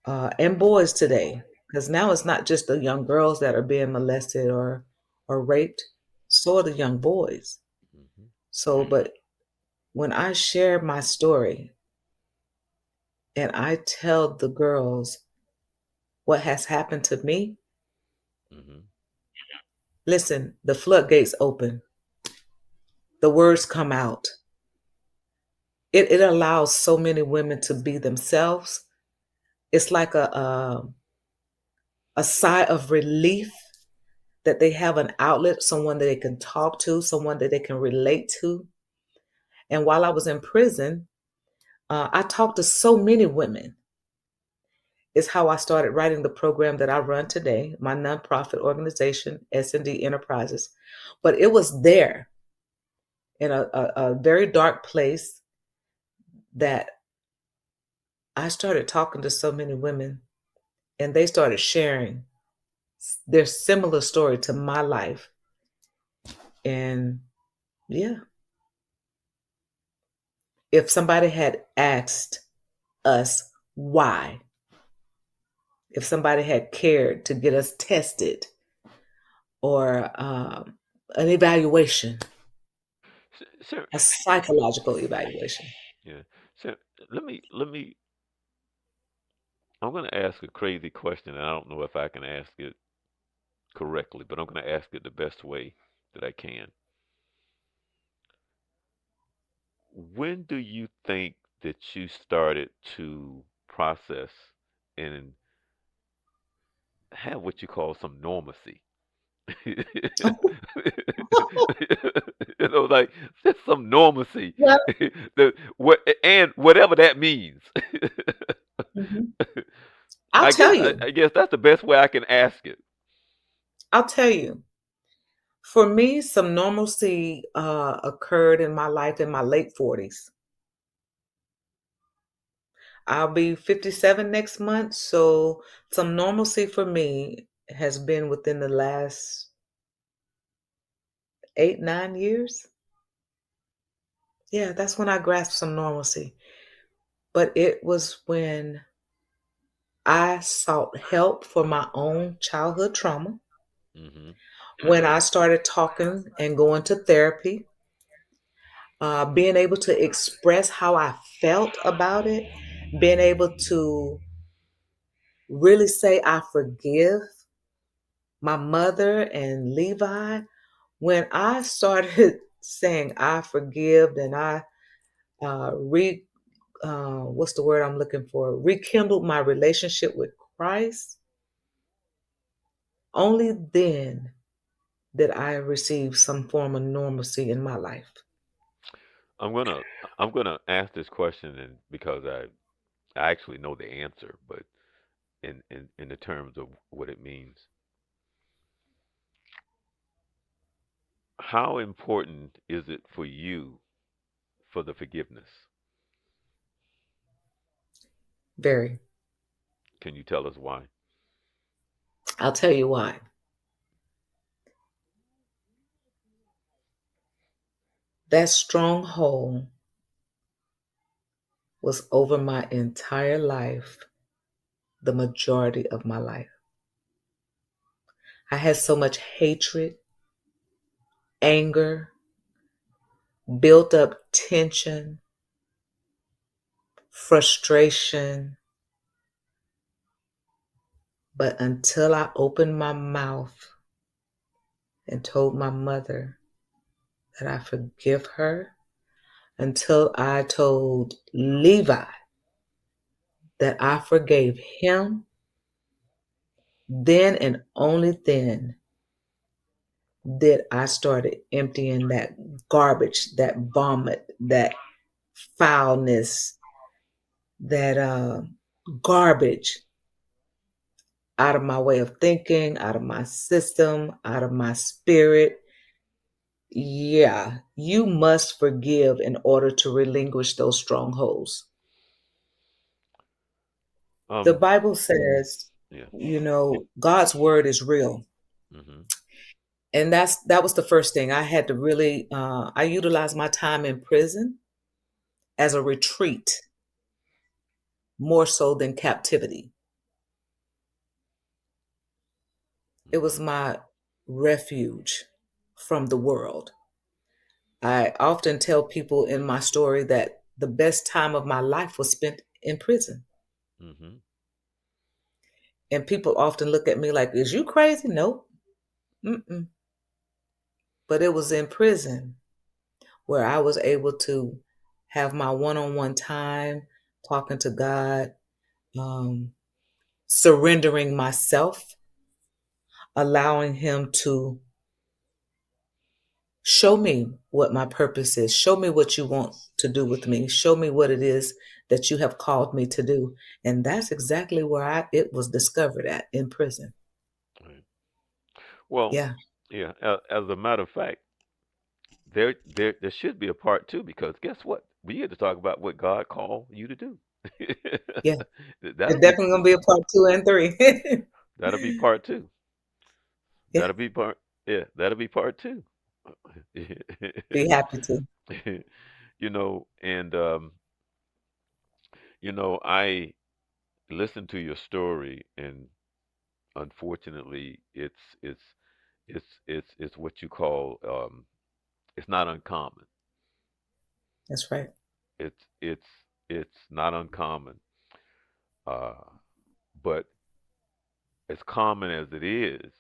and boys today, because now it's not just the young girls that are being molested or raped, so are the young boys.
Mhm.
So, but when I share my story and I tell the girls what has happened to me,
Mhm.
listen, the floodgates open, the words come out. It allows so many women to be themselves. It's like a sigh of relief that they have an outlet, someone that they can talk to, someone that they can relate to. And while I was in prison, I talked to so many women. It's how I started writing the program that I run today, my nonprofit organization, S&D Enterprises. But it was there in a very dark place that I started talking to so many women and they started sharing their similar story to my life. And yeah, if somebody had asked us why, if somebody had cared to get us tested or an evaluation,
So,
a psychological evaluation.
yeah. So let me. I'm going to ask a crazy question, and I don't know if I can ask it correctly, but I'm going to ask it the best way that I can. When do you think that you started to process and have what you call some normalcy? you like just some normalcy.
Well,
the what and whatever that means.
mhm. I'll tell you.
I guess that's the best way I can ask it.
I'll tell you. For me, some normalcy occurred in my life in my late 40s. I'll be 57 next month. So, some normalcy for me has been within the last 8, 9 years. Yeah, that's when I grasped some normalcy. But it was when I sought help for my own childhood trauma,
Mhm.
when I started talking and going to therapy, being able to express how I felt about it, being able to really say I forgive my mother and Levi. When I started saying I forgive and I re what's the word I'm looking for? Rekindled my relationship with Christ. Only then did I receive some form of normalcy in my life.
I'm gonna I'm gonna ask this question, and because I actually know the answer, but in the terms of what it means, how important is it for you for the forgiveness?
Very.
Can you tell us why?
I'll tell you why. That stronghold was over my entire life, the majority of my life. I had so much hatred, anger, built up tension, frustration. But until I opened my mouth and told my mother that I forgive her, until I told Levi that I forgave him, then and only then did I started emptying that garbage, that vomit, that foulness, that garbage out of my way of thinking, out of my system, out of my spirit. Yeah, you must forgive in order to relinquish those strongholds. The
Um,
Bible says,
yeah.
God's word is real.
Mm-hmm.
And that was the first thing I had to really I utilized my time in prison as a retreat more so than captivity. It
Mm-hmm.
was my refuge from the world. I often tell people in my story that the best time of my life was spent in prison.
Mm-hmm.
And people often look at me like, is you crazy? Nope. Mm-mm. But it was in prison where I was able to have my one on one time talking to God, um, surrendering myself, allowing Him to show me what my purpose is. Show me what you want to do with me. Show me what it is that you have called me to do. And that's exactly where it was discovered at in prison.
Right. Well,
Yeah.
yeah. As a matter of fact, there should be a part two because guess what? We get to talk about what God called you to do.
Yeah.
that'll
It's
be
definitely gonna be a part two and three.
that'll be part two.
Yeah.
That'll be part yeah. That'll be part two.
Be happy to.
And I listened to your story, and unfortunately, it's what you call it's not uncommon.
That's right.
It's not uncommon, uh, but as common as it is,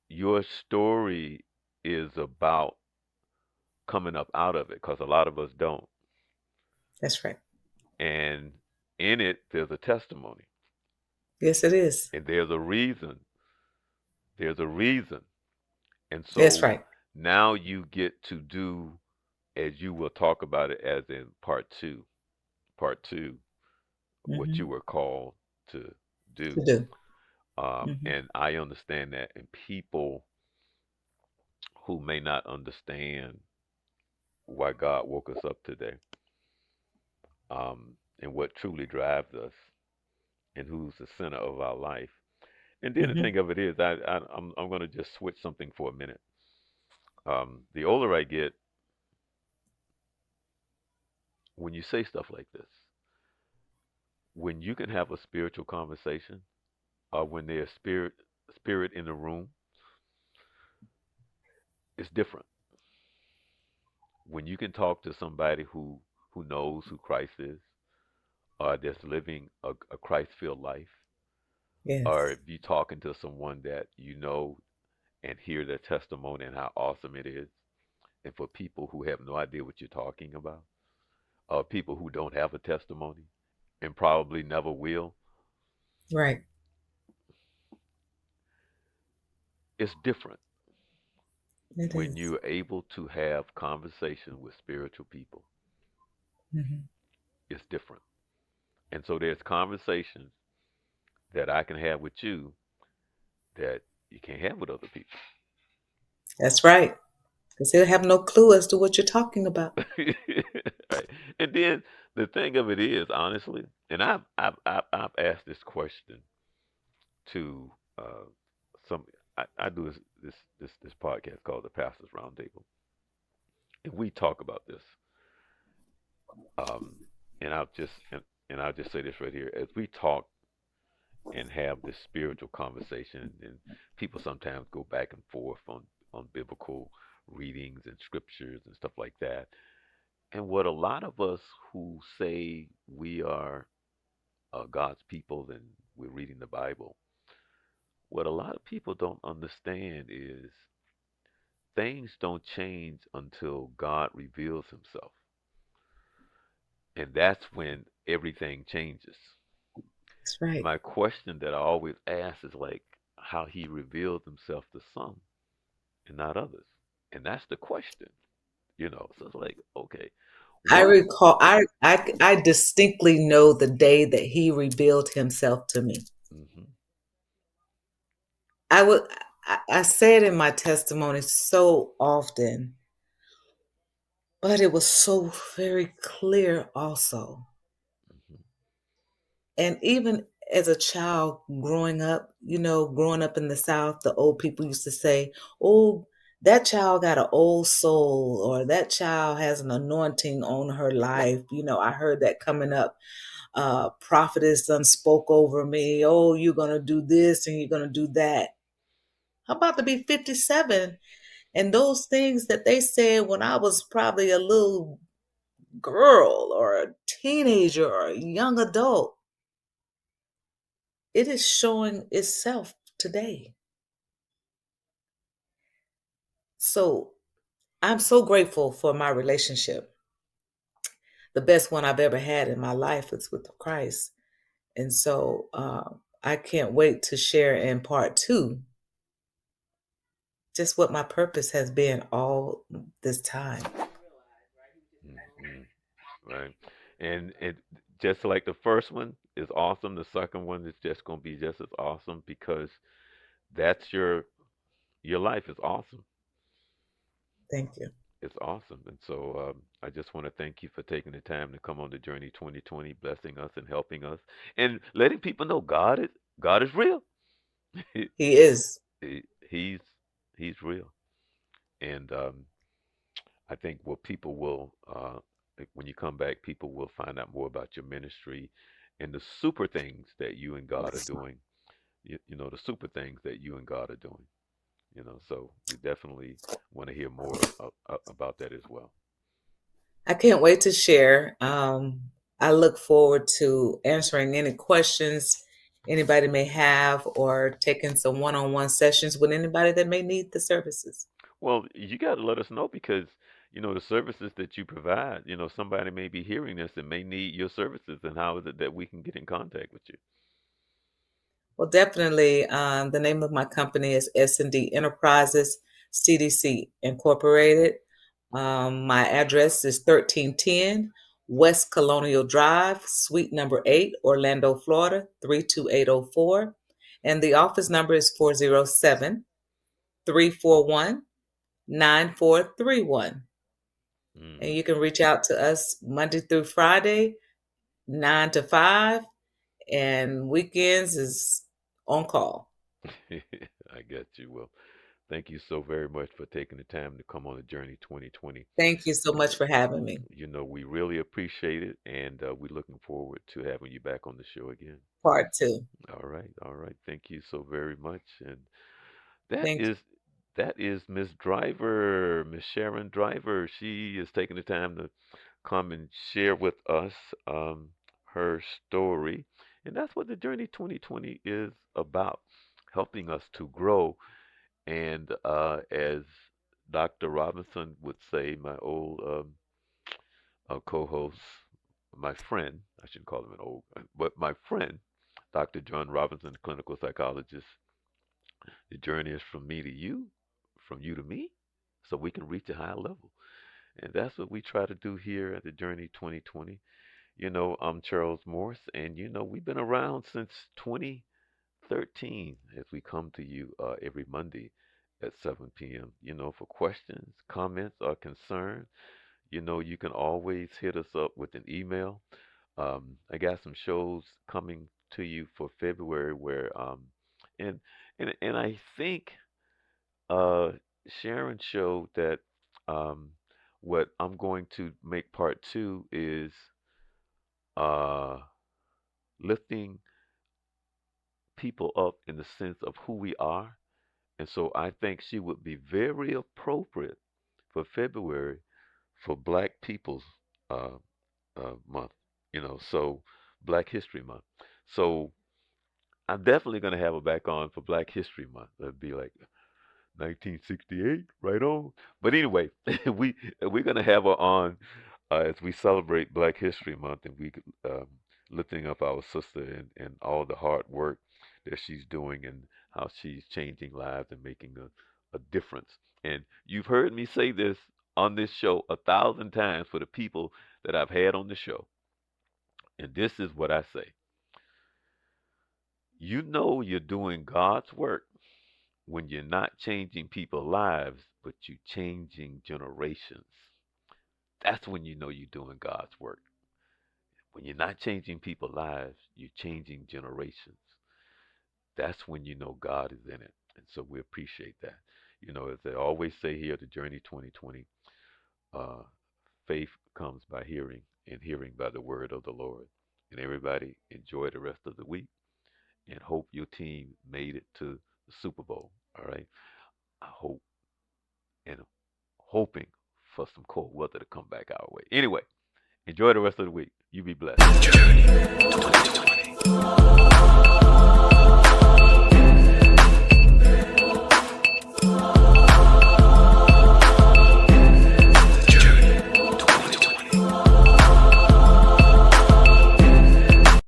your story is about coming up out of it because a lot of us don't.
That's right.
And in it, there's a testimony,
Yes, it is.
and there's a reason. There's a reason. And
That's
so
right.
now you get to do, as you will talk about it as in part two, what
Hmm.
you were called to
To
do.
do. Hmm.
And I understand that. And people who may not understand why God woke us up today, and what truly drives us, and who's the center of our life. And then the
Hmm.
thing of it is, I'm going to just switch something for a minute. The older I get, when you say stuff like this, when you can have a spiritual conversation, or when there's spirit in the room, it's different. When you can talk to somebody who knows who Christ is, or that's living a Christ-filled life, or
Yes.
if you talking to someone that you know and hear their testimony and how awesome it is, and for people who have no idea what you're talking about, or people who don't have a testimony and probably never will,
Right.
it's different
It
when
is.
you're able to have conversation with spiritual people.
Hmm.
It's different. And so there's conversations that I can have with you that you can't have with other people.
That's right. Because they'll have no clue as to what you're talking about.
Right. And then the thing of it is, honestly, and I've asked this question to some. I do this podcast called the Pastors Roundtable, and we talk about this. Um, and I'll just say this right here: as we talk and have this spiritual conversation, and people sometimes go back and forth on biblical readings and scriptures and stuff like that. And what a lot of us who say we are God's people and we're reading the Bible, what a lot of people don't understand is things don't change until God reveals himself. And that's when everything changes.
That's right.
My question that I always ask is like how he revealed himself to some and not others. And that's the question. So it's like, okay,
I
what
recall, I distinctly know the day that he revealed himself to me. I would I say it in my testimony so often, but it was so very clear also.
Hmm.
And even as a child growing up, growing up in the South, the old people used to say, "Oh, that child got an old soul," or "That child has an anointing on her life." I heard that coming up. Prophetess done spoke over me. "Oh, you're gonna do this and you're gonna do that." I'm about to be 57, and those things that they said when I was probably a little girl or a teenager or a young adult, it is showing itself today. So I'm so grateful for my relationship. The best one I've ever had in my life is with Christ. And so I can't wait to share in part two just what my purpose has been all this time.
Hmm. Right. And it just like the first one is awesome, the second one is just going to be just as awesome because that's your life is awesome.
Thank you.
It's awesome. And so I just want to thank you for taking the time to come on the journey 2020, blessing us and helping us and letting people know God is real. He,
He is.
he- he's he's real. And I think what people will, like when you come back, people will find out more about your ministry and the super things that you and God are doing. The super things that you and God are doing. So we definitely want to hear more about that as well.
I can't wait to share. I look forward to answering any questions anybody may have or taking some one on one sessions with anybody that may need the services.
Well, you got to let us know because the services that you provide. Somebody may be hearing this and may need your services, and how is it that we can get in contact with you?
Well, definitely. The name of my company is S&D Enterprises, CDC Incorporated. My address is 1310 West Colonial Drive, Suite number 8, Orlando, Florida, 32804. And the office number is 407 341 9431. And
Hmm.
you can reach out to us Monday through Friday, 9 to 5, and weekends is on call.
I get you. Well, thank you so very much for taking the time to come on the journey 2020.
Thank you so
You
much
know,
for having me.
we really appreciate it, and we're looking forward to having you back on the show again.
Part two.
All right, all right. Thank you so very much. And that
Thank
is that is Miss Driver, Miss Sharon Driver. She is taking the time to come and share with us her story, and that's what the Journey 2020 is about, helping us to grow. And as Dr. Robinson would say, my old co-host, my friend, I shouldn't call him an old, but my friend, Dr. John Robinson, clinical psychologist, the journey is from me to you, from you to me, so we can reach a higher level. And that's what we try to do here at the Journey 2020. I'm Charles Morse, and we've been around since 2013 as we come to you every Monday at 7 p.m. For questions, comments, or concerns, you can always hit us up with an email. I got some shows coming to you for February where and and I think uh Sharon showed that um what I'm going to make part two is uh lifting people up in the sense of who we are. And so I think she would be very appropriate for February for Black People's uh, Month, so Black History Month. So I'm definitely going to have her back on for Black History Month. That'd be like 1968, right on. But anyway, we're gonna have her on as we celebrate Black History Month, and we lifting up our sister and all the hard work that she's doing and how she's changing lives and making a difference. And you've heard me say this on this show 1,000 times for the people that I've had on the show, and this is what I say: you're doing God's work when you're not changing people's lives, but you're changing generations, that's when you know you're doing God's work. When you're not changing people's lives, you're changing generations. That's when you know God is in it. And so we appreciate that. As they always say here, the Journey 2020, uh, faith comes by hearing, and hearing by the word of the Lord. And everybody enjoy the rest of the week and hope your team made it to the Super Bowl. All right. I hope and hoping for some cold weather to come back our way. Anyway, enjoy the rest of the week. You be blessed.